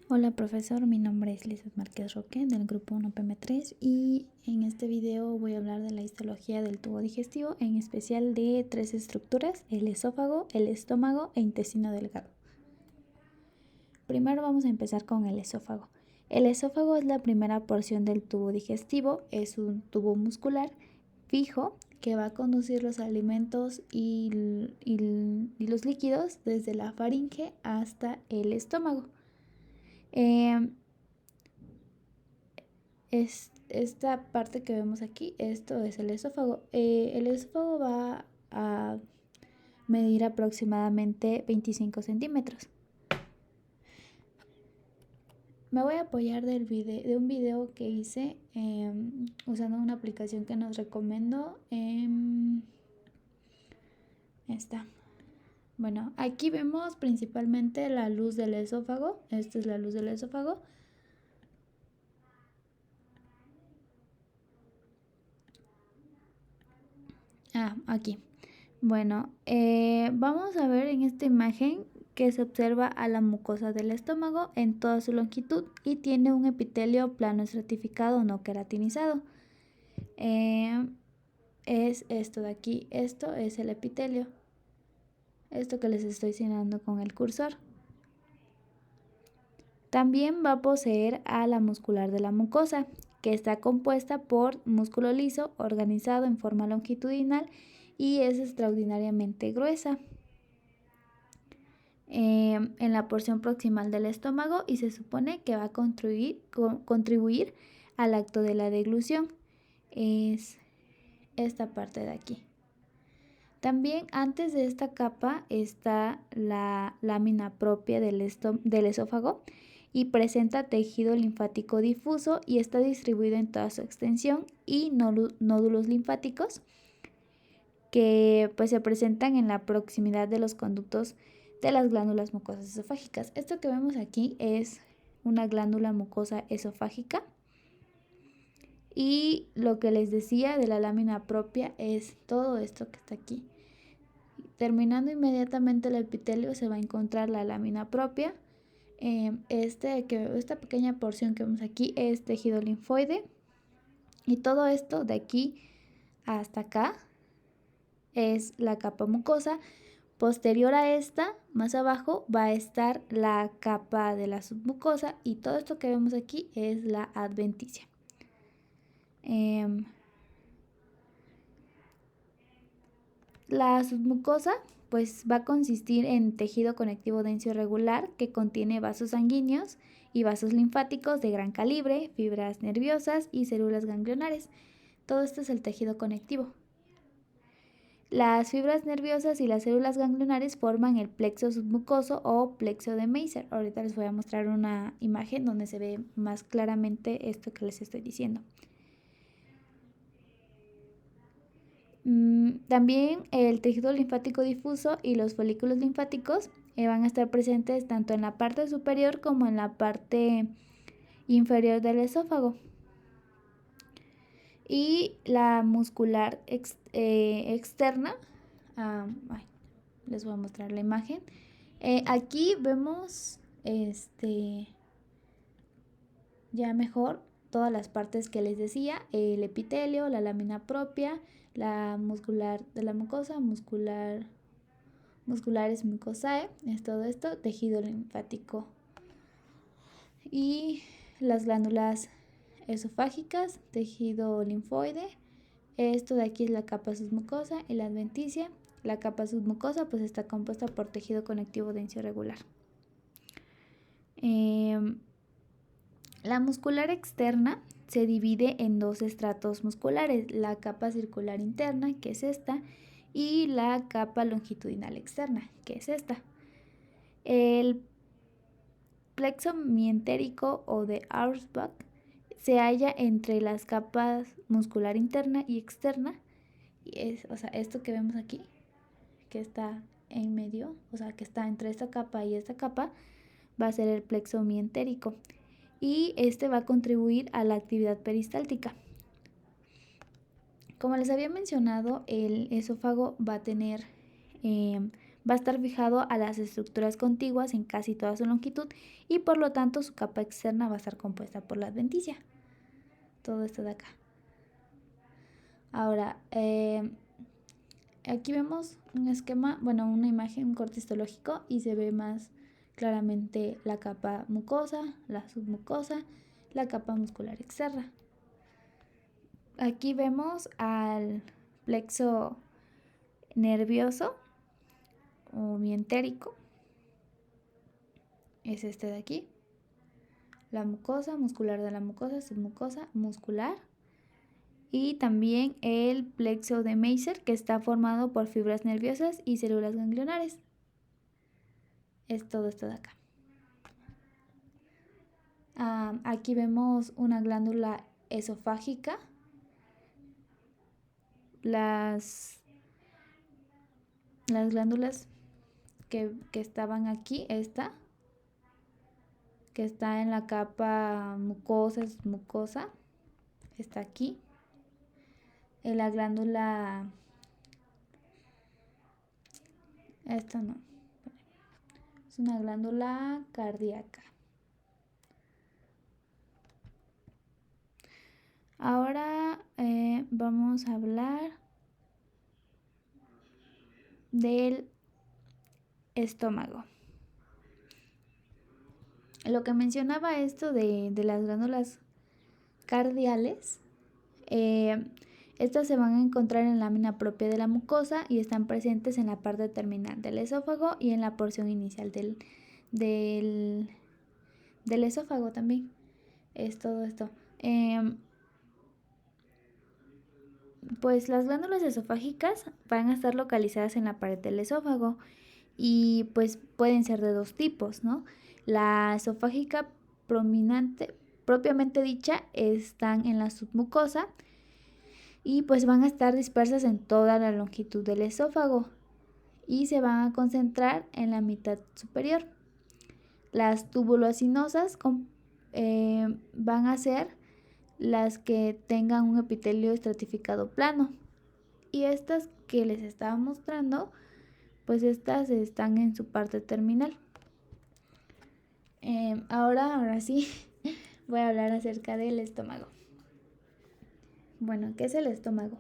Hola profesor, mi nombre es Lizeth Márquez Roque del grupo 1PM3 y en este video voy a hablar de la histología del tubo digestivo, en especial de tres estructuras: el esófago, el estómago e intestino delgado. Primero vamos a empezar con el esófago. El esófago es la primera porción del tubo digestivo, es un tubo muscular fijo que va a conducir los alimentos y los líquidos desde la faringe hasta el estómago. Esta parte que vemos aquí, esto es el esófago. El esófago va a medir aproximadamente 25 centímetros. Me voy a apoyar de un video que hice usando una aplicación que nos recomendó. Esta. Bueno, aquí vemos principalmente la luz del esófago. Esta es la luz del esófago. Aquí. Bueno, vamos a ver en esta imagen que se observa a la mucosa del estómago en toda su longitud y tiene un epitelio plano estratificado no queratinizado. Es esto de aquí, esto es el epitelio, esto que les estoy señalando con el cursor. También va a poseer a la muscular de la mucosa, que está compuesta por músculo liso organizado en forma longitudinal y es extraordinariamente gruesa en la porción proximal del estómago, y se supone que va a contribuir al acto de la deglución. Es esta parte de aquí. También antes de esta capa está la lámina propia del esófago y presenta tejido linfático difuso y está distribuido en toda su extensión, y nódulos linfáticos que pues se presentan en la proximidad de los conductos de las glándulas mucosas esofágicas. Esto que vemos aquí es una glándula mucosa esofágica, y lo que les decía de la lámina propia es todo esto que está aquí. Terminando inmediatamente el epitelio se va a encontrar la lámina propia. Esta pequeña porción que vemos aquí es tejido linfoide, y todo esto de aquí hasta acá es la capa mucosa. Posterior a esta, más abajo, va a estar la capa de la submucosa, y todo esto que vemos aquí es la adventicia. La submucosa pues va a consistir en tejido conectivo denso irregular que contiene vasos sanguíneos y vasos linfáticos de gran calibre, fibras nerviosas y células ganglionares. Todo esto es el tejido conectivo. Las fibras nerviosas y las células ganglionares forman el plexo submucoso o plexo de Meiser. Ahorita les voy a mostrar una imagen donde se ve más claramente esto que les estoy diciendo. También el tejido linfático difuso y los folículos linfáticos van a estar presentes tanto en la parte superior como en la parte inferior del esófago. Y la muscular externa, les voy a mostrar la imagen. Aquí vemos ya mejor todas las partes que les decía: el epitelio, la lámina propia, la muscular de la mucosa, musculares mucosae, es todo esto, tejido linfático y las glándulas esofágicas, tejido linfoide. Esto de aquí es la capa submucosa y la adventicia. La capa submucosa pues está compuesta por tejido conectivo denso irregular. La muscular externa se divide en dos estratos musculares: la capa circular interna, que es esta, y la capa longitudinal externa, que es esta. El plexo mientérico o de Auerbach se halla entre las capas muscular interna y externa, y esto que vemos aquí, que está en medio, que está entre esta capa y esta capa, va a ser el plexo mientérico, y este va a contribuir a la actividad peristáltica. Como les había mencionado, el esófago va a tener va a estar fijado a las estructuras contiguas en casi toda su longitud y por lo tanto su capa externa va a estar compuesta por la adventicia. Todo esto de acá. Ahora, aquí vemos un esquema, bueno, una imagen, un corte histológico y se ve más claramente la capa mucosa, la submucosa, la capa muscular externa. Aquí vemos al plexo nervioso o mientérico, es este de aquí, la mucosa muscular de la mucosa, submucosa muscular, y también el plexo de Meiser, que está formado por fibras nerviosas y células ganglionares. Es todo esto de acá. Aquí vemos una glándula esofágica. Las glándulas que estaban aquí, esta, que está en la capa mucosa, está aquí. En la glándula, esta no, es una glándula cardíaca. Ahora vamos a hablar del estómago. Lo que mencionaba esto de las glándulas cardiales, estas se van a encontrar en la lámina propia de la mucosa y están presentes en la parte terminal del esófago y en la porción inicial del esófago también. Es todo esto. Pues las glándulas esofágicas van a estar localizadas en la pared del esófago y pues pueden ser de dos tipos, ¿no? La esofágica propiamente dicha están en la submucosa y pues van a estar dispersas en toda la longitud del esófago y se van a concentrar en la mitad superior. Las tubuloacinosas van a ser las que tengan un epitelio estratificado plano, y estas que les estaba mostrando, pues estas están en su parte terminal. Ahora sí voy a hablar acerca del estómago. Bueno, ¿qué es el estómago?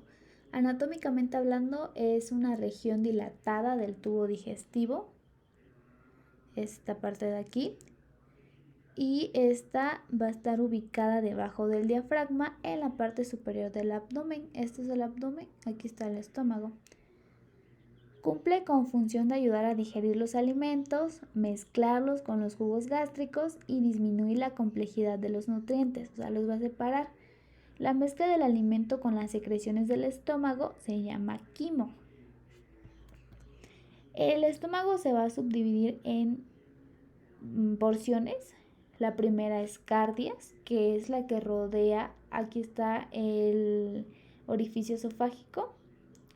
Anatómicamente hablando, es una región dilatada del tubo digestivo, esta parte de aquí, y esta va a estar ubicada debajo del diafragma en la parte superior del abdomen. Este es el abdomen, aquí está el estómago. Cumple con función de ayudar a digerir los alimentos, mezclarlos con los jugos gástricos y disminuir la complejidad de los nutrientes, o sea, los va a separar. La mezcla del alimento con las secreciones del estómago se llama quimo. El estómago se va a subdividir en porciones. La primera es cardias, que es la que rodea, aquí está el orificio esofágico.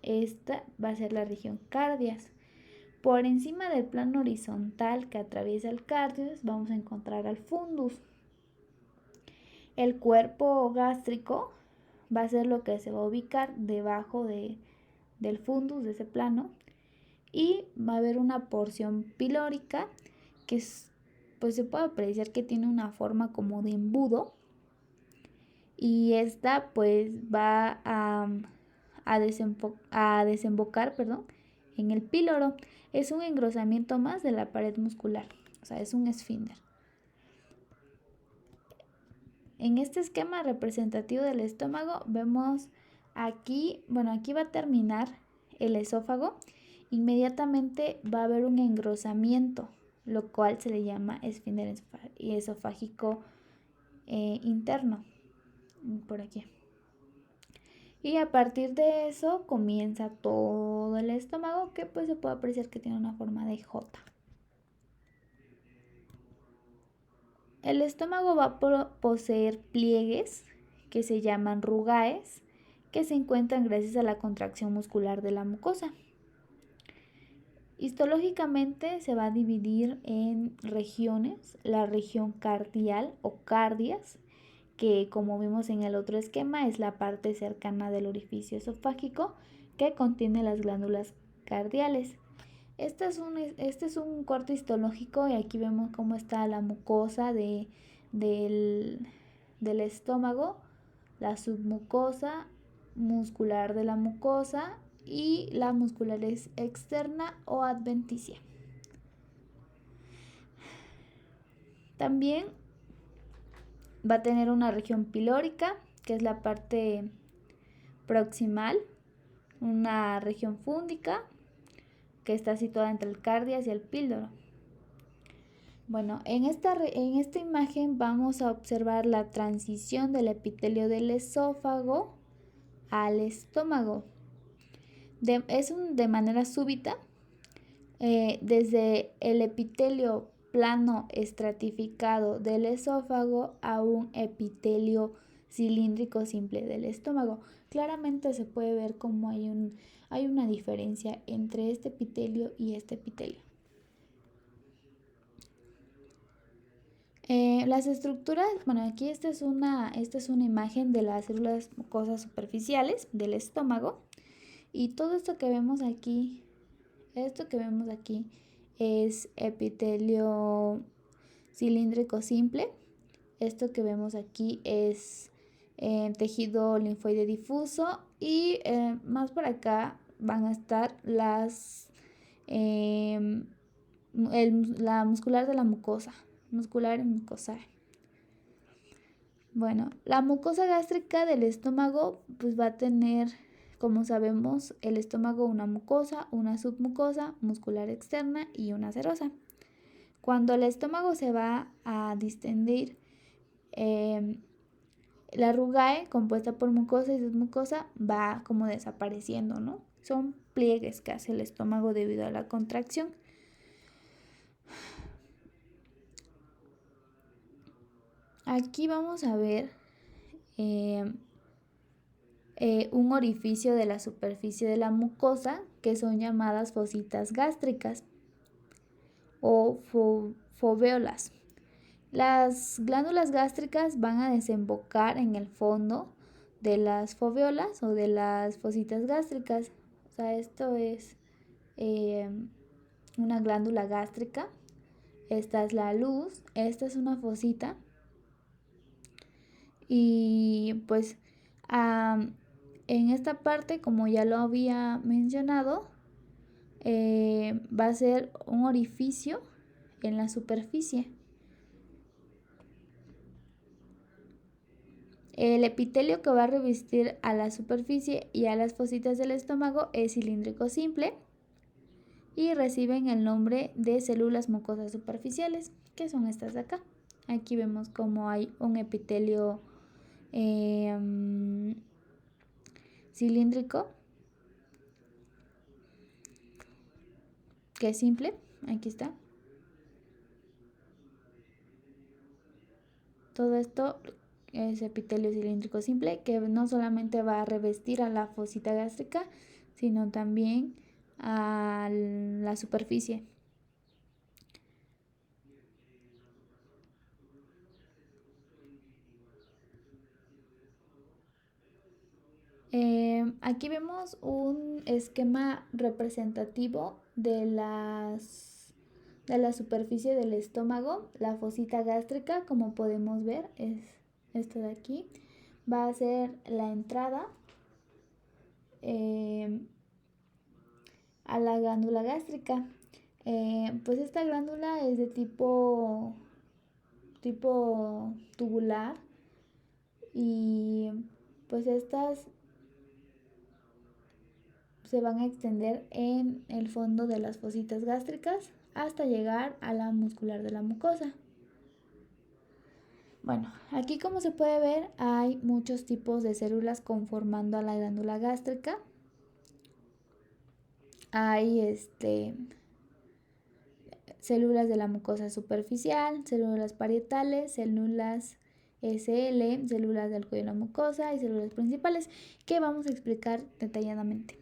Esta va a ser la región cardias. Por encima del plano horizontal que atraviesa el cardias vamos a encontrar al fundus. El cuerpo gástrico va a ser lo que se va a ubicar debajo del fundus, de ese plano, y va a haber una porción pilórica que pues se puede apreciar que tiene una forma como de embudo, y esta pues va a desembocar en el píloro. Es un engrosamiento más de la pared muscular, o sea, es un esfínter. En este esquema representativo del estómago vemos aquí, bueno, aquí va a terminar el esófago, inmediatamente va a haber un engrosamiento, lo cual se le llama esfínter esofágico interno, por aquí. Y a partir de eso comienza todo el estómago, que pues se puede apreciar que tiene una forma de J. El estómago va a poseer pliegues que se llaman rugaes, que se encuentran gracias a la contracción muscular de la mucosa. Histológicamente se va a dividir en regiones, la región cardial o cardias, que como vimos en el otro esquema es la parte cercana del orificio esofágico que contiene las glándulas cardiales. Este es un corte histológico y aquí vemos cómo está la mucosa del estómago, la submucosa, muscular de la mucosa y la muscular externa o adventicia. También va a tener una región pilórica, que es la parte proximal, una región fúndica, que está situada entre el cardias y el píloro. Bueno, en esta imagen vamos a observar la transición del epitelio del esófago al estómago. De manera súbita, desde el epitelio plano estratificado del esófago a un epitelio cilíndrico simple del estómago. Claramente se puede ver cómo hay una diferencia entre este epitelio y este epitelio. Las estructuras, bueno, aquí esta es una imagen de las células mucosas superficiales del estómago y todo esto que vemos aquí es epitelio cilíndrico simple. Esto que vemos aquí es tejido linfoide difuso y más por acá van a estar la muscular de la mucosa. Muscular y mucosa. Bueno, la mucosa gástrica del estómago pues va a tener, como sabemos, el estómago una mucosa, una submucosa, muscular externa y una serosa. Cuando el estómago se va a distender, la rugae compuesta por mucosa y submucosa va como desapareciendo, ¿no? Son pliegues que hace el estómago debido a la contracción. Aquí vamos a ver un orificio de la superficie de la mucosa que son llamadas fositas gástricas o foveolas. Las glándulas gástricas van a desembocar en el fondo de las foveolas o de las fositas gástricas. O sea, esto es una glándula gástrica. Esta es la luz, esta es una fosita. Y pues en esta parte, como ya lo había mencionado, va a ser un orificio en la superficie. El epitelio que va a revestir a la superficie y a las fositas del estómago es cilíndrico simple y reciben el nombre de células mucosas superficiales, que son estas de acá. Aquí vemos como hay un epitelio cilíndrico que es simple. Aquí está. Todo esto es epitelio cilíndrico simple que no solamente va a revestir a la fosita gástrica, sino también a la superficie. Aquí vemos un esquema representativo de la superficie del estómago. La fosita gástrica, como podemos ver, es esto de aquí. Va a ser la entrada a la glándula gástrica. Pues esta glándula es de tipo tubular y pues estas se van a extender en el fondo de las fositas gástricas hasta llegar a la muscular de la mucosa. Bueno, aquí como se puede ver hay muchos tipos de células conformando a la glándula gástrica. Hay células de la mucosa superficial, células parietales, células SL, células del cuello de la mucosa y células principales que vamos a explicar detalladamente.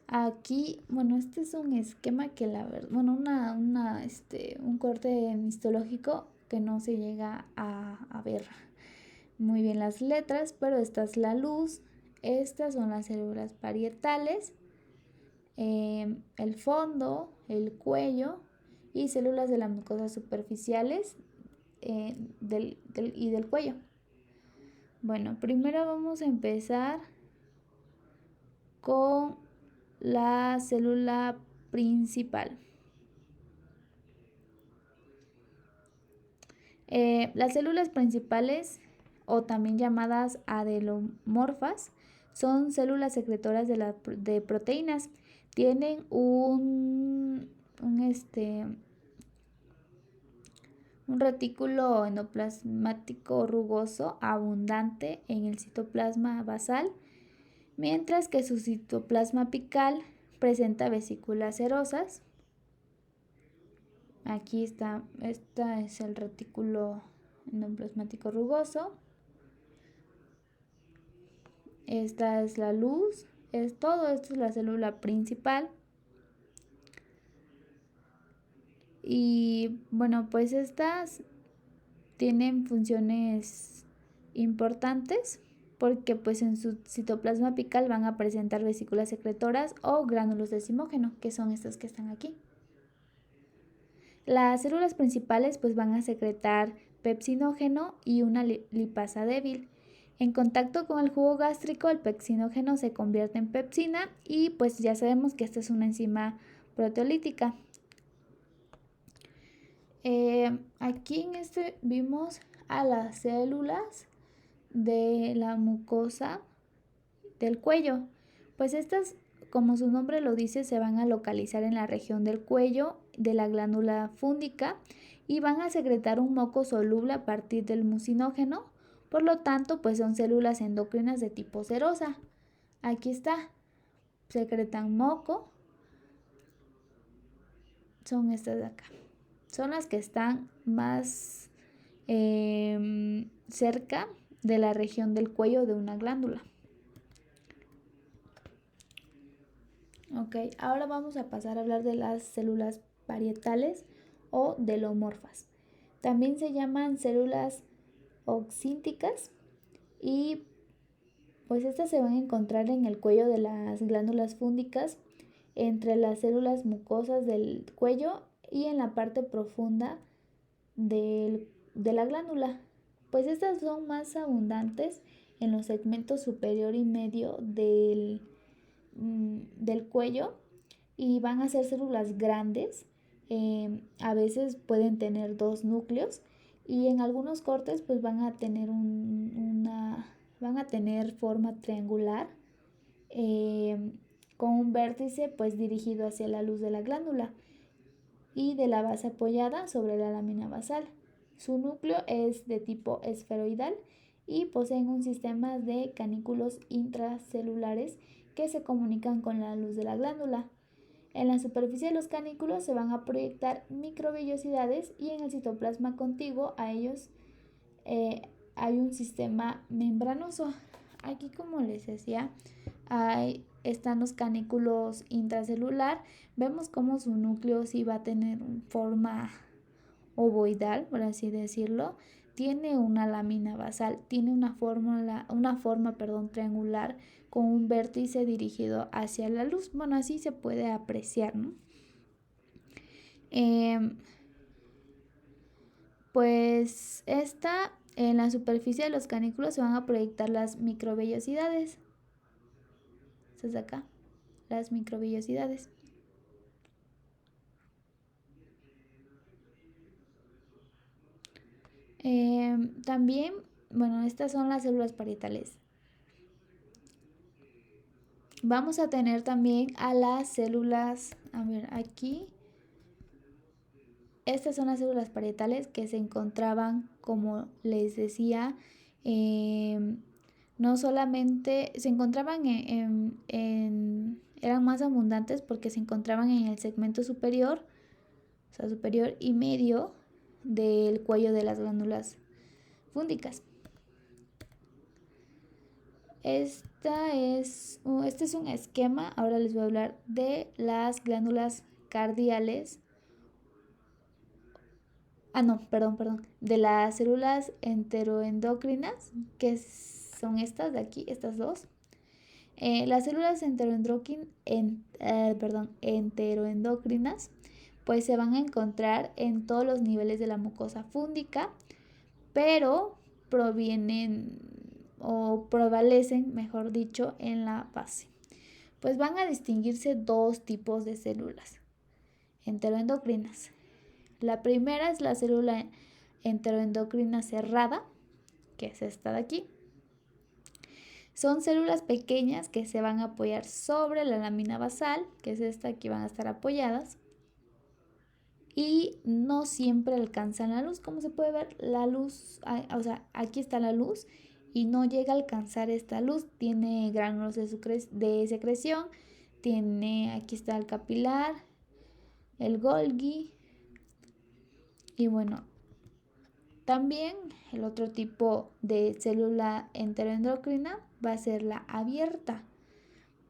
Aquí, bueno, este es un esquema que la verdad, bueno, un corte histológico que no se llega a ver muy bien las letras, pero esta es la luz, estas son las células parietales, el fondo, el cuello y células de las mucosas superficiales y del cuello. Bueno, primero vamos a empezar con la célula principal. Las células principales, o también llamadas adelomorfas, son células secretoras de proteínas. Tienen un retículo endoplasmático rugoso abundante en el citoplasma basal, mientras que su citoplasma apical presenta vesículas serosas. Aquí está, esta es el retículo endoplasmático rugoso. Esta es la luz, todo esto es la célula principal. Y bueno, pues estas tienen funciones importantes porque pues en su citoplasma apical van a presentar vesículas secretoras o gránulos de decimógeno, que son estas que están aquí. Las células principales pues van a secretar pepsinógeno y una lipasa débil. En contacto con el jugo gástrico, el pepsinógeno se convierte en pepsina y pues ya sabemos que esta es una enzima proteolítica. Aquí en este vimos a las células de la mucosa del cuello. Pues estas, como su nombre lo dice, se van a localizar en la región del cuello de la glándula fúndica y van a secretar un moco soluble a partir del mucinógeno. Por lo tanto, pues son células endocrinas de tipo serosa. Aquí está, secretan moco. Son estas de acá. Son las que están más cerca de la región del cuello de una glándula. Ok, ahora vamos a pasar a hablar de las células parietales o delomorfas. También se llaman células oxínticas y pues estas se van a encontrar en el cuello de las glándulas fúndicas, entre las células mucosas del cuello y en la parte profunda de la glándula. Pues estas son más abundantes en los segmentos superior y medio del cuello y van a ser células grandes. A veces pueden tener 2 núcleos y en algunos cortes pues van a tener forma triangular con un vértice pues dirigido hacia la luz de la glándula y de la base apoyada sobre la lámina basal. Su núcleo es de tipo esferoidal y poseen un sistema de canículos intracelulares que se comunican con la luz de la glándula. En la superficie de los canículos se van a proyectar microvellosidades y en el citoplasma contiguo a ellos hay un sistema membranoso. Aquí, como les decía, están los canículos intracelular. Vemos cómo su núcleo sí va a tener forma ovoidal, por así decirlo. Tiene una lámina basal, tiene una forma triangular con un vértice dirigido hacia la luz. Bueno, así se puede apreciar, ¿no? Pues en la superficie de los canículos se van a proyectar las microvellosidades. Estas de acá, las microvellosidades. También, bueno, estas son las células parietales. Vamos a tener también a las células, a ver, aquí. Estas son las células parietales que se encontraban, como les decía, no solamente se encontraban eran más abundantes porque se encontraban en el segmento superior, o sea, superior y medio del cuello de las glándulas fúndicas. Este es un esquema. Ahora les voy a hablar de las glándulas cardiales. De las células enteroendocrinas, que son estas de aquí, estas dos. Las células enteroendocrinas pues se van a encontrar en todos los niveles de la mucosa fúngica, pero provienen o prevalecen, mejor dicho, en la base. Pues van a distinguirse dos tipos de células enteroendocrinas. La primera es la célula enteroendocrina cerrada, que es esta de aquí. Son células pequeñas que se van a apoyar sobre la lámina basal, que es esta, aquí van a estar apoyadas. Y no siempre alcanzan la luz. Como se puede ver, la luz, o sea, aquí está la luz y no llega a alcanzar esta luz. Tiene gránulos de secreción, aquí está el capilar, el Golgi. Y bueno, también el otro tipo de célula enteroendocrina va a ser la abierta.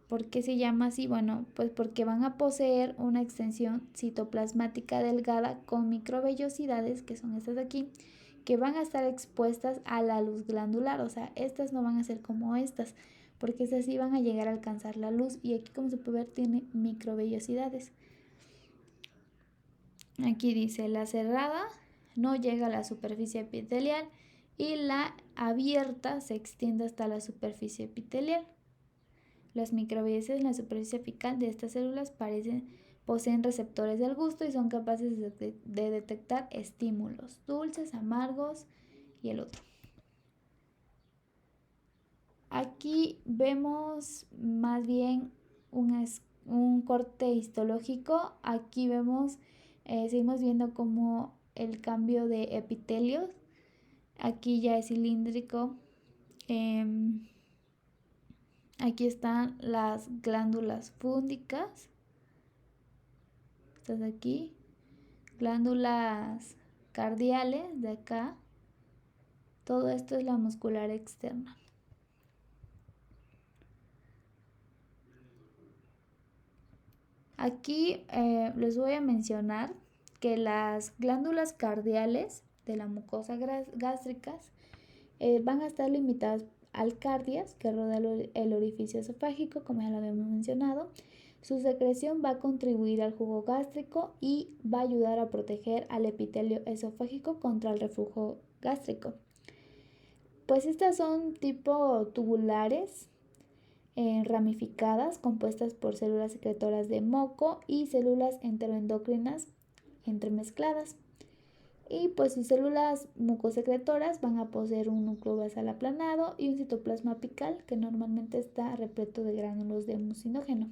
¿Por qué se llama así? Bueno, pues porque van a poseer una extensión citoplasmática delgada con microvellosidades, que son estas de aquí, que van a estar expuestas a la luz glandular. O sea, estas no van a ser como estas, porque estas sí van a llegar a alcanzar la luz. Y aquí, como se puede ver, tiene microvellosidades. Aquí dice, la cerrada no llega a la superficie epitelial y la abierta se extiende hasta la superficie epitelial. Las microvellosidades en la superficie apical de estas células poseen receptores del gusto y son capaces de detectar estímulos dulces, amargos y el otro. Aquí vemos más bien un corte histológico. Aquí seguimos viendo como el cambio de epitelios. Aquí ya es cilíndrico. Aquí están las glándulas fúngicas. Estas de aquí. Glándulas cardiales de acá. Todo esto es la muscular externa. Aquí les voy a mencionar que las glándulas cardiales de la mucosa gástricas van a estar limitadas al cardias, que rodea el orificio esofágico, como ya lo habíamos mencionado. Su secreción va a contribuir al jugo gástrico y va a ayudar a proteger al epitelio esofágico contra el reflujo gástrico. Pues estas son tipo tubulares, ramificadas, compuestas por células secretoras de moco y células enteroendocrinas entremezcladas. Y pues sus células mucosecretoras van a poseer un núcleo basal aplanado y un citoplasma apical que normalmente está repleto de gránulos de mucinógeno.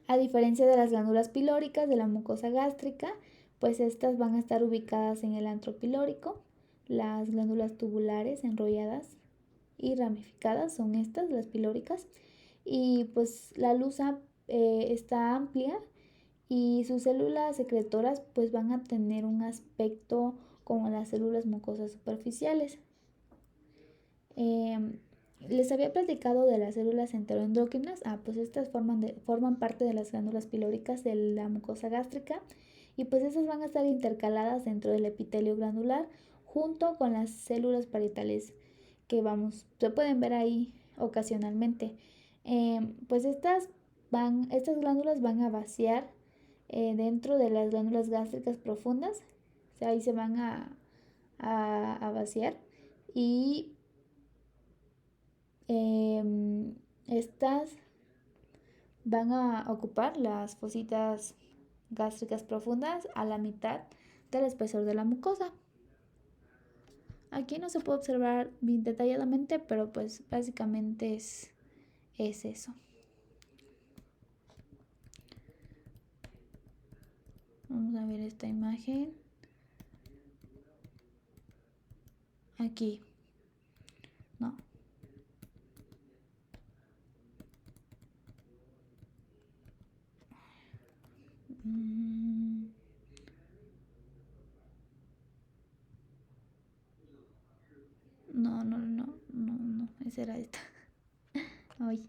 A diferencia de las glándulas pilóricas de la mucosa gástrica, pues estas van a estar ubicadas en el antro pilórico. Las glándulas tubulares enrolladas y ramificadas son estas, las pilóricas, y pues la luz está amplia y sus células secretoras pues van a tener un aspecto como las células mucosas superficiales. Les había platicado de las células enteroendocrinas. Pues estas forman parte de las glándulas pilóricas de la mucosa gástrica y pues esas van a estar intercaladas dentro del epitelio glandular junto con las células parietales que se pueden ver ahí ocasionalmente. Pues estas glándulas van a vaciar dentro de las glándulas gástricas profundas. O sea, ahí se van a vaciar y estas van a ocupar las fositas gástricas profundas a la mitad del espesor de la mucosa. Aquí no se puede observar bien detalladamente, pero pues básicamente es eso. Vamos a ver esta imagen. Aquí. No. No, esa era esta. Ay.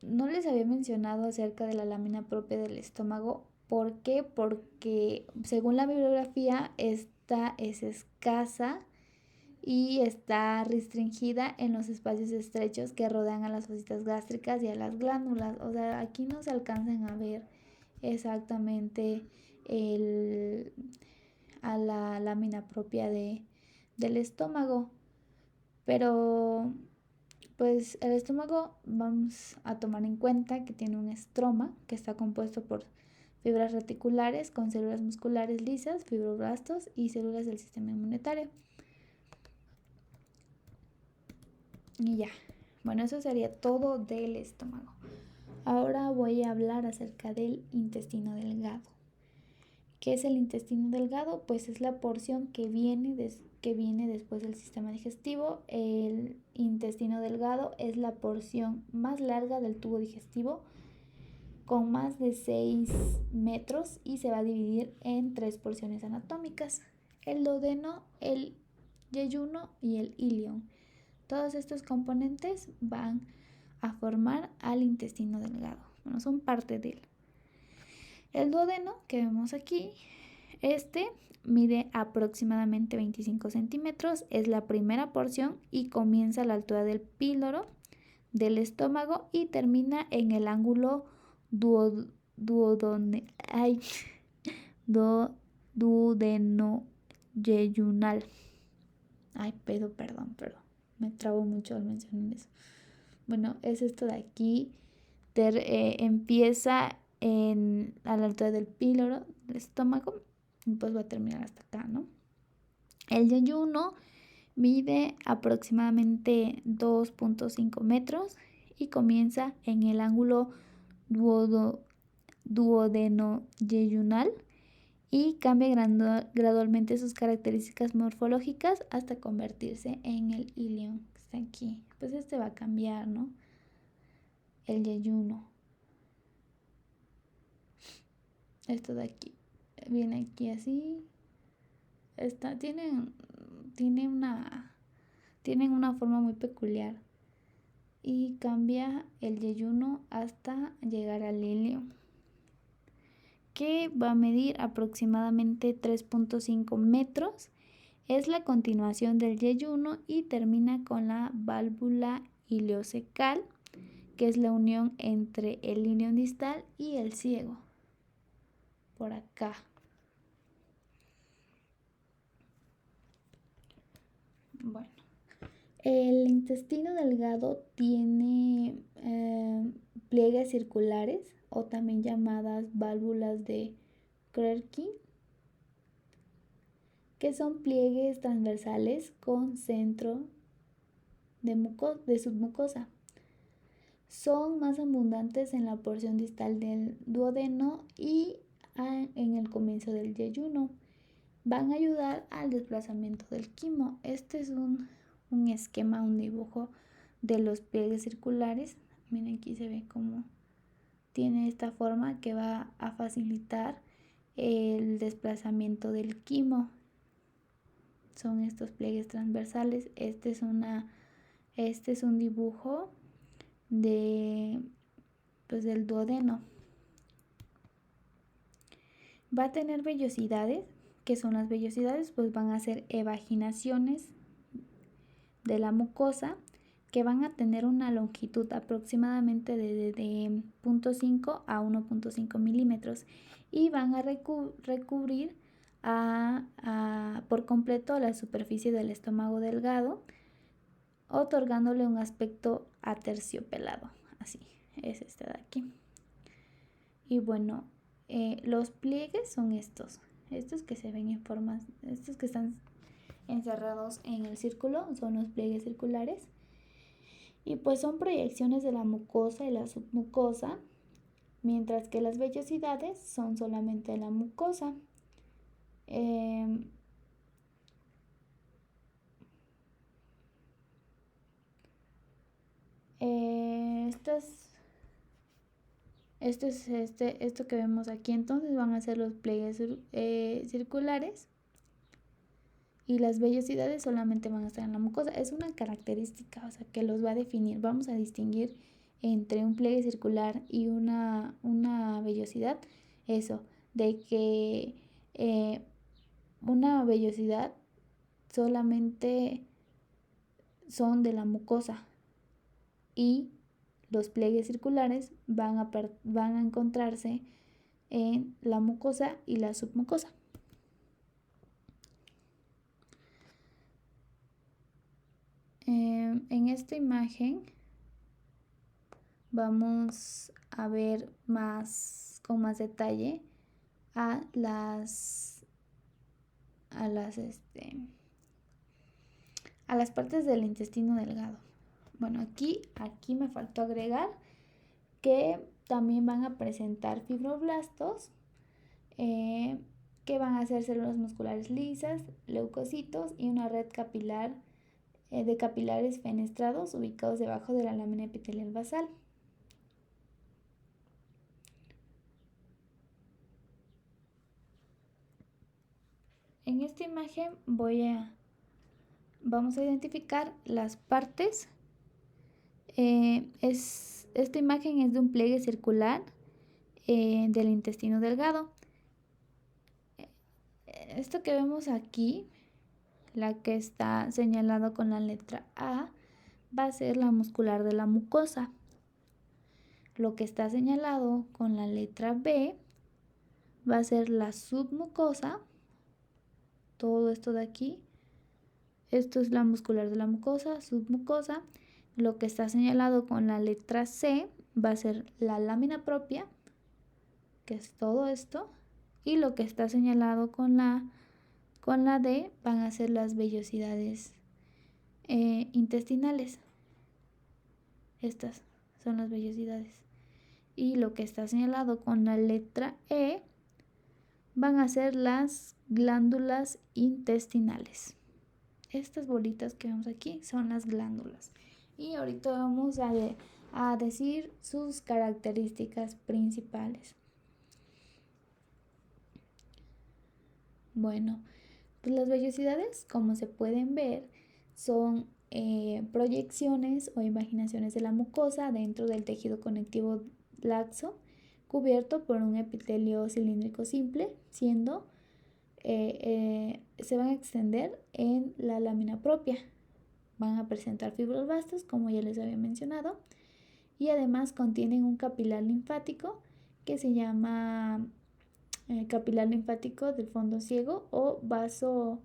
No les había mencionado acerca de la lámina propia del estómago. ¿Por qué? Porque según la bibliografía, esta es escasa y está restringida en los espacios estrechos que rodean a las fosas gástricas y a las glándulas. O sea, aquí no se alcanzan a ver exactamente a la lámina propia del estómago. Pero pues el estómago vamos a tomar en cuenta que tiene un estroma que está compuesto por fibras reticulares con células musculares lisas, fibroblastos y células del sistema inmunitario. Y ya, bueno, eso sería todo del estómago. Ahora voy a hablar acerca del intestino delgado. ¿Qué es el intestino delgado? Pues es la porción que viene después del sistema digestivo. El intestino delgado es la porción más larga del tubo digestivo, con más de 6 metros, y se va a dividir en 3 porciones anatómicas: el duodeno, el yeyuno y el ilion. Todos estos componentes van a formar al intestino delgado. Bueno, son parte de él. El duodeno que vemos aquí, mide aproximadamente 25 centímetros, es la primera porción y comienza a la altura del píloro del estómago y termina en el ángulo duodeno-yeyunal. Perdón, me trabo mucho al mencionar eso. Bueno, es esto de aquí. Empieza a la altura del píloro del estómago y pues va a terminar hasta acá, ¿no? El yeyuno mide aproximadamente 2.5 metros y comienza en el ángulo duodeno-yeyunal y cambia gradualmente sus características morfológicas hasta convertirse en el ilion, que está aquí. Pues va a cambiar, ¿no? El yeyuno. Esto de aquí. Viene aquí así. Tienen una forma muy peculiar. Y cambia el yeyuno hasta llegar al ilion, que va a medir aproximadamente 3.5 metros. Es la continuación del yeyuno y termina con la válvula ileocecal, que es la unión entre el ilion distal y el ciego. Por acá. Bueno, el intestino delgado tiene pliegues circulares, o también llamadas válvulas de Krebsky, que son pliegues transversales con centro de submucosa. Son más abundantes en la porción distal del duodeno y en el comienzo del yeyuno. Van a ayudar al desplazamiento del quimo. Este es un esquema, un dibujo de los pliegues circulares. Miren, aquí se ve cómo tiene esta forma que va a facilitar el desplazamiento del quimo. Son estos pliegues transversales. Este es un dibujo del duodeno. Va a tener vellosidades. ¿Qué son las vellosidades? Pues van a ser evaginaciones de la mucosa que van a tener una longitud aproximadamente de 0.5 a 1.5 milímetros y van a recubrir por completo a la superficie del estómago delgado, otorgándole un aspecto aterciopelado. Así es este de aquí. Y bueno, los pliegues son estos que se ven en formas, estos que están encerrados en el círculo, son los pliegues circulares. Y pues son proyecciones de la mucosa y la submucosa, mientras que las vellosidades son solamente de la mucosa. Esto que vemos aquí entonces van a ser los pliegues circulares, y las vellosidades solamente van a estar en la mucosa. Es una característica, o sea, que los va a definir. Vamos a distinguir entre un pliegue circular y una vellosidad. Eso, de que una vellosidad solamente son de la mucosa y los pliegues circulares van a encontrarse en la mucosa y la submucosa. En esta imagen vamos a ver con más detalle a las partes del intestino delgado. Bueno, aquí me faltó agregar que también van a presentar fibroblastos, que van a ser células musculares lisas, leucocitos y una red capilar de capilares fenestrados ubicados debajo de la lámina epitelial basal. En esta imagen vamos a identificar las partes. Esta imagen es de un pliegue circular del intestino delgado. Esto que vemos aquí, la que está señalado con la letra A, va a ser la muscular de la mucosa. Lo que está señalado con la letra B va a ser la submucosa. Todo esto de aquí, esto es la muscular de la mucosa, submucosa. Lo que está señalado con la letra C va a ser la lámina propia, que es todo esto. Y lo que está señalado con la D van a ser las vellosidades intestinales. Estas son las vellosidades. Y lo que está señalado con la letra E van a ser las glándulas intestinales. Estas bolitas que vemos aquí son las glándulas. Y ahorita vamos a decir sus características principales. Bueno, pues las vellosidades, como se pueden ver, son proyecciones o imaginaciones de la mucosa dentro del tejido conectivo laxo, cubierto por un epitelio cilíndrico simple, siendo se van a extender en la lámina propia. Van a presentar fibroblastos, como ya les había mencionado, y además contienen un capilar linfático que se llama capilar linfático del fondo ciego o vaso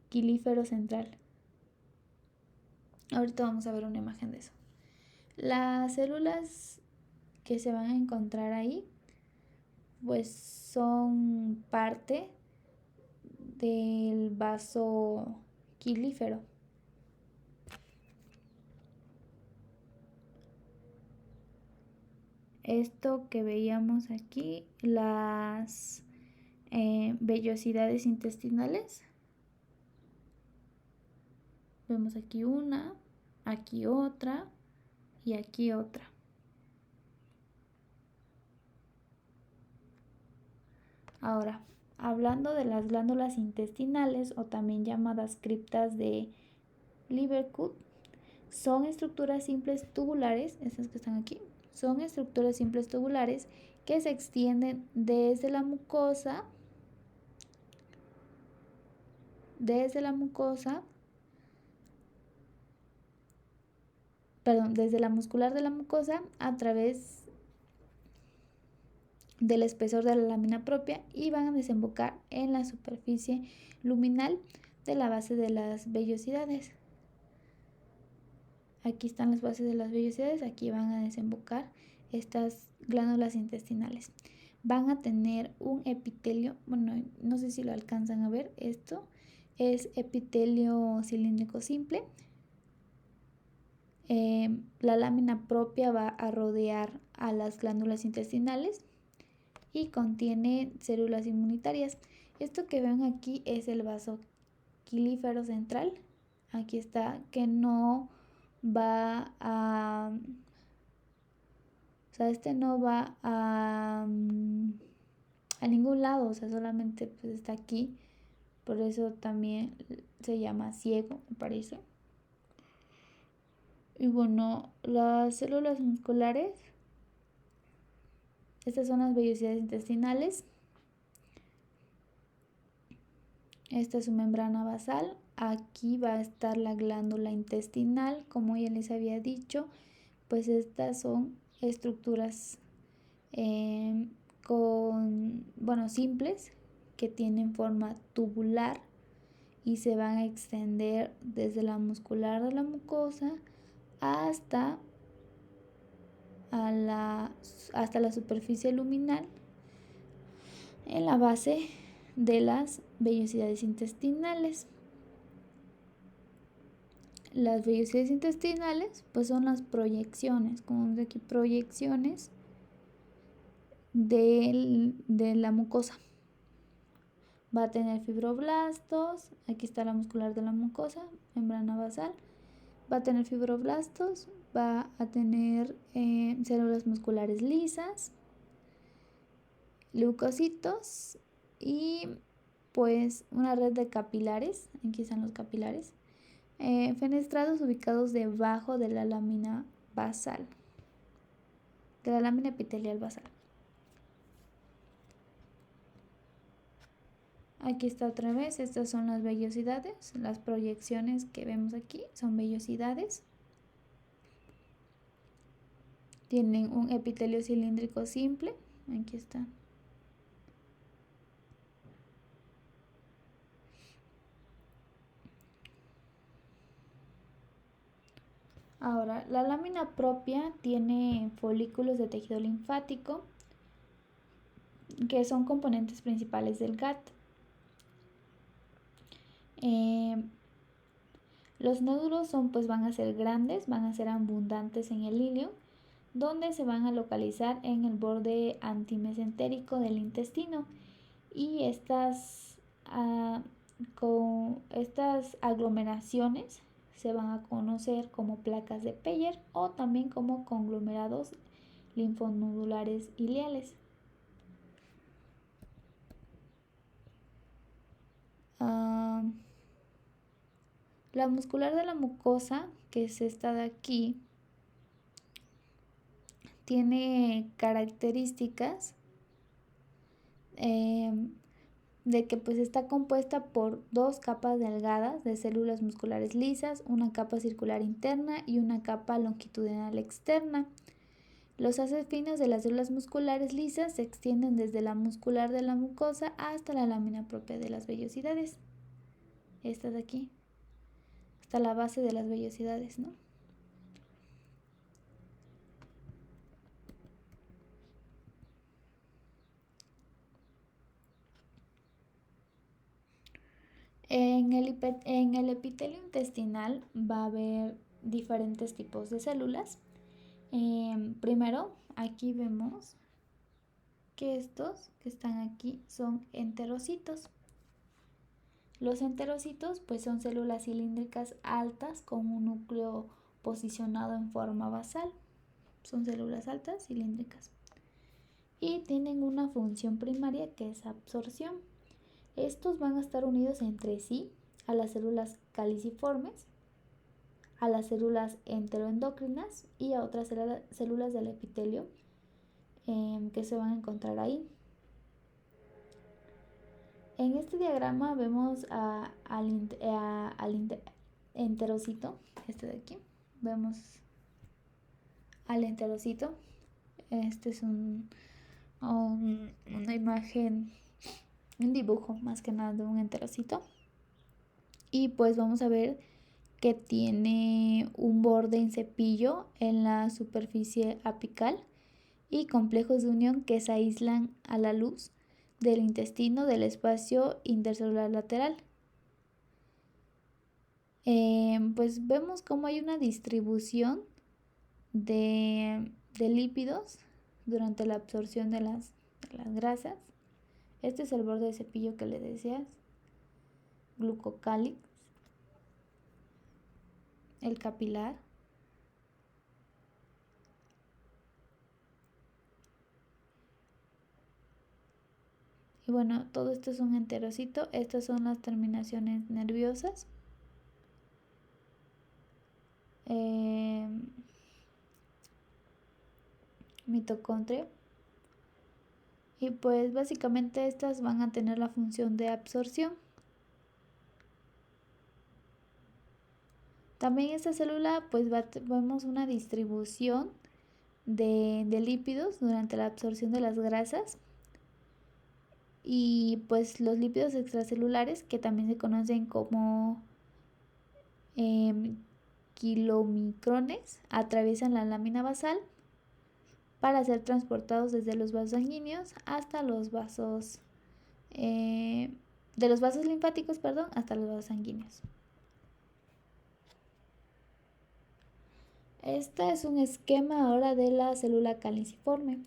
quilífero central. Ahorita vamos a ver una imagen de eso. Las células que se van a encontrar ahí pues son parte del vaso quilífero. Esto que veíamos aquí, las vellosidades intestinales. Vemos aquí una, aquí otra y aquí otra. Ahora, hablando de las glándulas intestinales o también llamadas criptas de Lieberkühn, son estructuras simples tubulares, estas que están aquí, son estructuras simples tubulares que se extienden desde la mucosa, desde la muscular de la mucosa a través del espesor de la lámina propia y van a desembocar en la superficie luminal de la base de las vellosidades. Aquí están las bases de las vellosidades, aquí van a desembocar estas glándulas intestinales. Van a tener un epitelio, bueno, no sé si lo alcanzan a ver, esto es epitelio cilíndrico simple. La lámina propia va a rodear a las glándulas intestinales y contiene células inmunitarias. Esto que ven aquí es el vaso quilífero central. Aquí está, que no va a... O sea, este no va a ningún lado, o sea, solamente pues está aquí. Por eso también se llama ciego, me parece. Y bueno, las células musculares, estas son las vellosidades intestinales. Esta es su membrana basal. Aquí va a estar la glándula intestinal, como ya les había dicho, pues estas son estructuras simples, que tienen forma tubular y se van a extender desde la muscular de la mucosa hasta la superficie luminal en la base de las vellosidades intestinales. Las vellosidades intestinales pues son las proyecciones, como vemos aquí, proyecciones de la mucosa. Va a tener fibroblastos, aquí está la muscular de la mucosa, membrana basal. Va a tener fibroblastos, va a tener células musculares lisas, leucocitos y pues una red de capilares. Aquí están los capilares fenestrados ubicados debajo de la lámina basal, de la lámina epitelial basal. Aquí está otra vez, estas son las vellosidades, las proyecciones que vemos aquí son vellosidades. Tienen un epitelio cilíndrico simple, aquí está. Ahora, la lámina propia tiene folículos de tejido linfático, que son componentes principales del GAT. Los nódulos van a ser grandes, van a ser abundantes en el ilio, donde se van a localizar en el borde antimesentérico del intestino, y estas aglomeraciones se van a conocer como placas de Peyer o también como conglomerados linfonodulares ileales. La muscular de la mucosa, que es esta de aquí, tiene características de que pues está compuesta por dos capas delgadas de células musculares lisas, una capa circular interna y una capa longitudinal externa. Los haces finos de las células musculares lisas se extienden desde la muscular de la mucosa hasta la lámina propia de las vellosidades. Esta de aquí, hasta la base de las vellosidades, ¿no? En el epitelio intestinal va a haber diferentes tipos de células. Primero, aquí vemos que estos que están aquí son enterocitos. Los enterocitos pues son células cilíndricas altas con un núcleo posicionado en forma basal. Son células altas cilíndricas y tienen una función primaria que es absorción. Estos van a estar unidos entre sí a las células caliciformes, a las células enteroendocrinas y a otras células del epitelio que se van a encontrar ahí. En este diagrama vemos al enterocito, este de aquí. Vemos al enterocito. Este es una imagen, un dibujo más que nada de un enterocito. Y pues vamos a ver que tiene un borde en cepillo en la superficie apical y complejos de unión que se aíslan a la luz del intestino del espacio intercelular lateral. Pues vemos cómo hay una distribución de lípidos durante la absorción de las grasas. Este es el borde de cepillo que le decías, glucocálix, el capilar. Y bueno, todo esto es un enterocito. Estas son las terminaciones nerviosas. Mitocondria. Y pues básicamente estas van a tener la función de absorción. También esta célula pues vemos una distribución de lípidos durante la absorción de las grasas y pues los lípidos extracelulares, que también se conocen como kilomicrones, atraviesan la lámina basal para ser transportados desde los vasos sanguíneos hasta los vasos de los vasos linfáticos, hasta los vasos sanguíneos. Este es un esquema ahora de la célula caliciforme.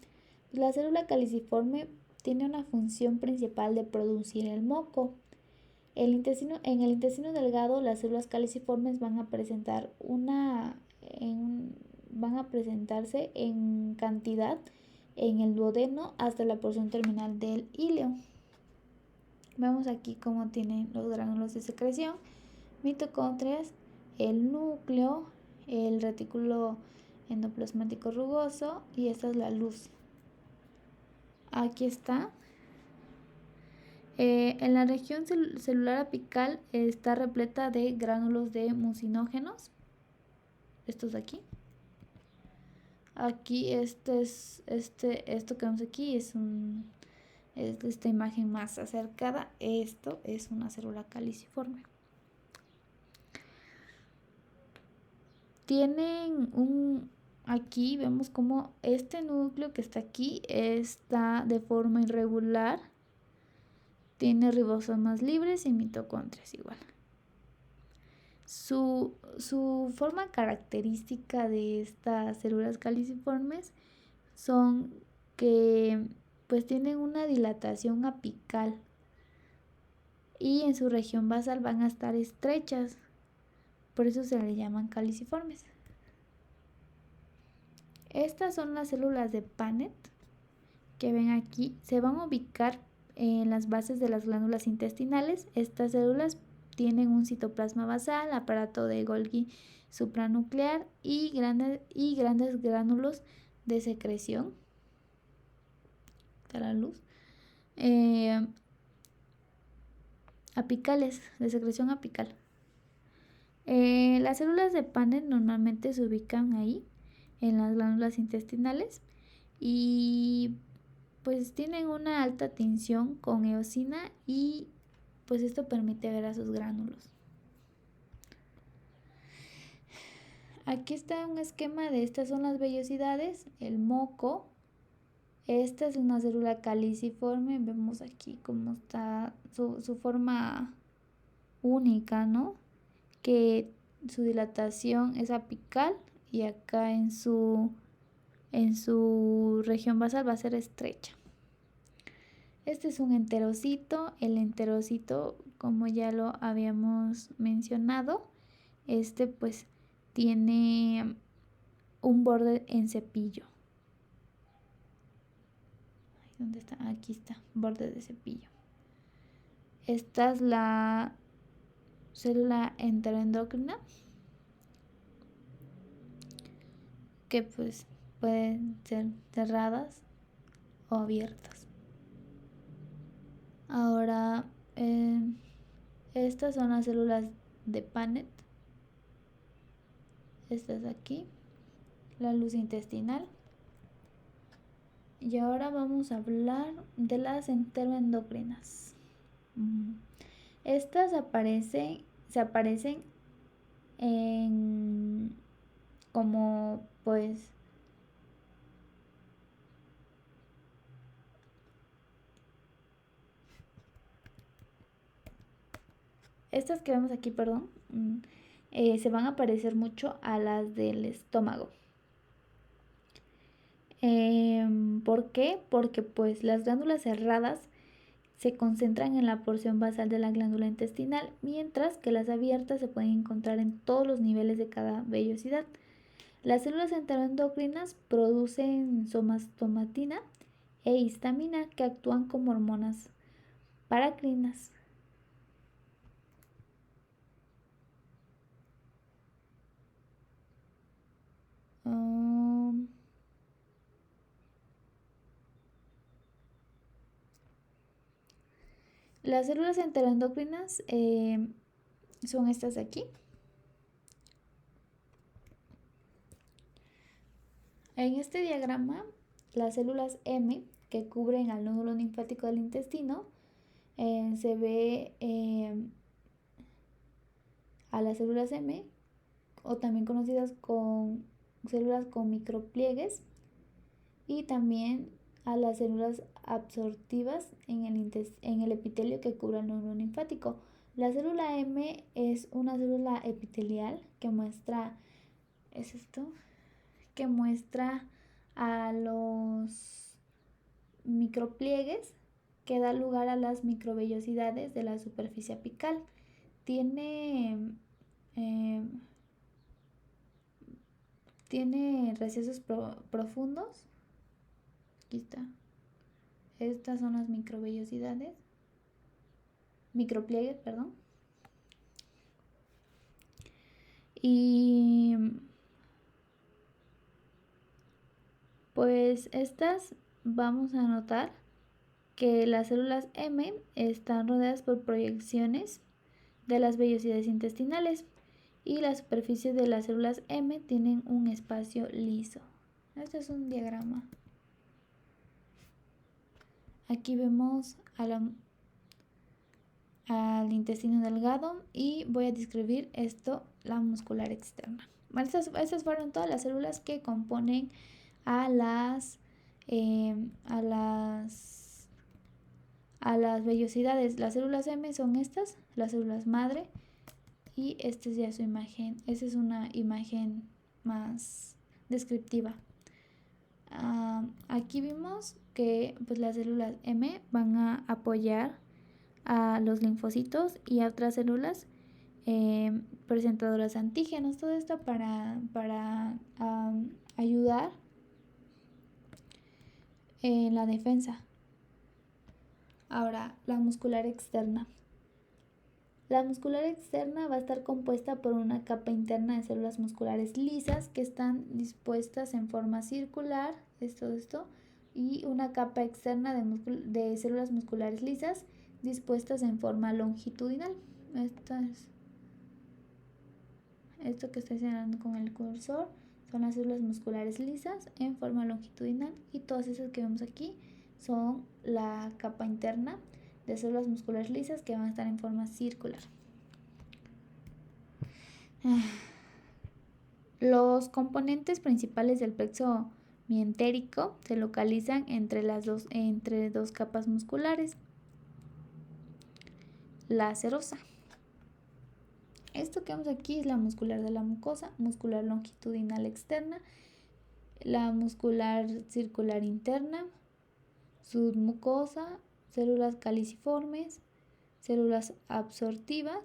La célula caliciforme tiene una función principal de producir el moco. En el intestino delgado, las células caliciformes van a presentarse en cantidad en el duodeno hasta la porción terminal del íleo. Vemos aquí cómo tienen los gránulos de secreción, mitocondrias, el núcleo, el retículo endoplasmático rugoso y esta es la luz. Aquí está. En la región celular apical está repleta de gránulos de mucinógenos. Estos de aquí. Aquí esto que vemos aquí es esta imagen más acercada. Esto es una célula caliciforme. Aquí vemos como este núcleo que está aquí está de forma irregular. Tiene ribosomas libres y mitocondrias igual. Su forma característica de estas células caliciformes son que pues tienen una dilatación apical y en su región basal van a estar estrechas, por eso se le llaman caliciformes. Estas son las células de Paneth que ven aquí, se van a ubicar en las bases de las glándulas intestinales. Estas células tienen un citoplasma basal, aparato de Golgi supranuclear y grandes gránulos de secreción. Está la luz. Apicales, de secreción apical. Las células de Paneth normalmente se ubican ahí, en las glándulas intestinales, y pues tienen una alta tinción con eosina y pues esto permite ver a sus gránulos. Aquí está un esquema de estas son las vellosidades, el moco. Esta es una célula caliciforme, vemos aquí cómo está su forma única, ¿no? Que su dilatación es apical y acá en su región basal va a ser estrecha. Este es un enterocito. El enterocito, como ya lo habíamos mencionado, pues tiene un borde en cepillo. ¿Dónde está? Aquí está, borde de cepillo. Esta es la célula enteroendocrina, que pues pueden ser cerradas o abiertas. Ahora, estas son las células de Paneth. Esta es aquí, la luz intestinal. Y ahora vamos a hablar de las enteroendocrinas. Estas se aparecen en como pues estas que vemos aquí, se van a parecer mucho a las del estómago. ¿Por qué? Porque pues las glándulas cerradas se concentran en la porción basal de la glándula intestinal, mientras que las abiertas se pueden encontrar en todos los niveles de cada vellosidad. Las células enteroendocrinas producen somatostatina e histamina que actúan como hormonas paracrinas. Las células enteroendocrinas son estas de aquí. En este diagrama, las células M que cubren al nódulo linfático del intestino, se ve a las células M, o también conocidas con células con micropliegues, y también a las células absortivas en el epitelio que cubre el nódulo linfático. La célula M es una célula epitelial que muestra, que muestra a los micropliegues que da lugar a las microvellosidades de la superficie apical. Tiene recesos profundos. Aquí está. Estas son las microvellosidades. Micropliegues, perdón. Y pues estas vamos a notar que las células M están rodeadas por proyecciones de las vellosidades intestinales y la superficie de las células M tienen un espacio liso. Este es un diagrama. Aquí vemos al intestino delgado y voy a describir la muscular externa. Estas fueron todas las células que componen a las vellosidades. Las células M son estas, las células madre, y esta es ya su imagen. Esta es una imagen más descriptiva. Aquí vimos que pues, las células M van a apoyar a los linfocitos y a otras células presentadoras de antígenos. Todo esto para ayudar en la defensa. Ahora, la muscular externa. La muscular externa va a estar compuesta por una capa interna de células musculares lisas que están dispuestas en forma circular, y una capa externa de células musculares lisas dispuestas en forma longitudinal. Esto que estoy señalando con el cursor son las células musculares lisas en forma longitudinal, y todas esas que vemos aquí son la capa interna de células musculares lisas que van a estar en forma circular. Los componentes principales del plexo mientérico se localizan entre dos capas musculares. La serosa. Esto que vemos aquí es la muscular de la mucosa, muscular longitudinal externa, la muscular circular interna, submucosa, células caliciformes, células absortivas,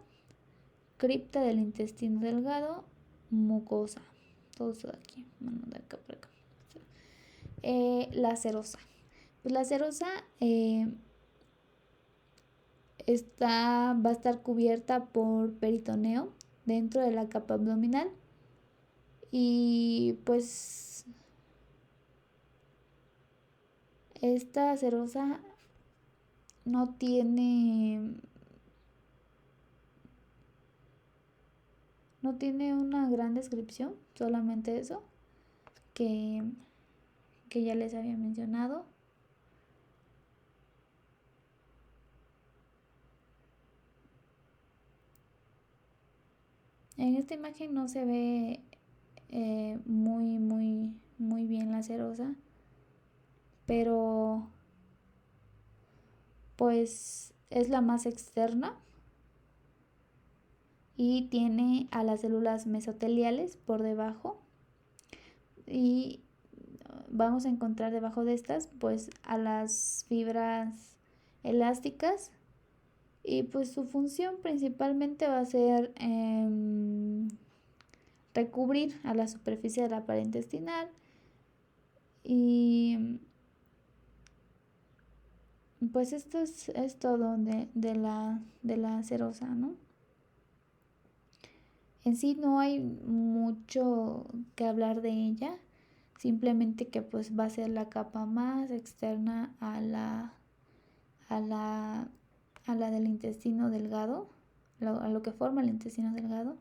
cripta del intestino delgado, mucosa. Todo eso de aquí, de acá para acá. La serosa. Pues la serosa va a estar cubierta por peritoneo dentro de la capa abdominal, y pues esta serosa no tiene una gran descripción, solamente eso que ya les había mencionado. En esta imagen no se ve muy bien la serosa, pero pues es la más externa y tiene a las células mesoteliales por debajo, y vamos a encontrar debajo de estas pues a las fibras elásticas, y pues su función principalmente va a ser recubrir a la superficie de la pared intestinal, y pues esto es todo de la serosa, ¿no? En sí no hay mucho que hablar de ella, simplemente que pues va a ser la capa más externa a la del intestino delgado, a lo que forma el intestino delgado,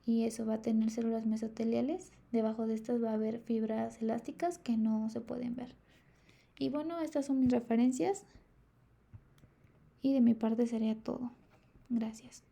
y eso va a tener células mesoteliales. Debajo de estas va a haber fibras elásticas que no se pueden ver. Y bueno, estas son mis referencias y de mi parte sería todo. Gracias.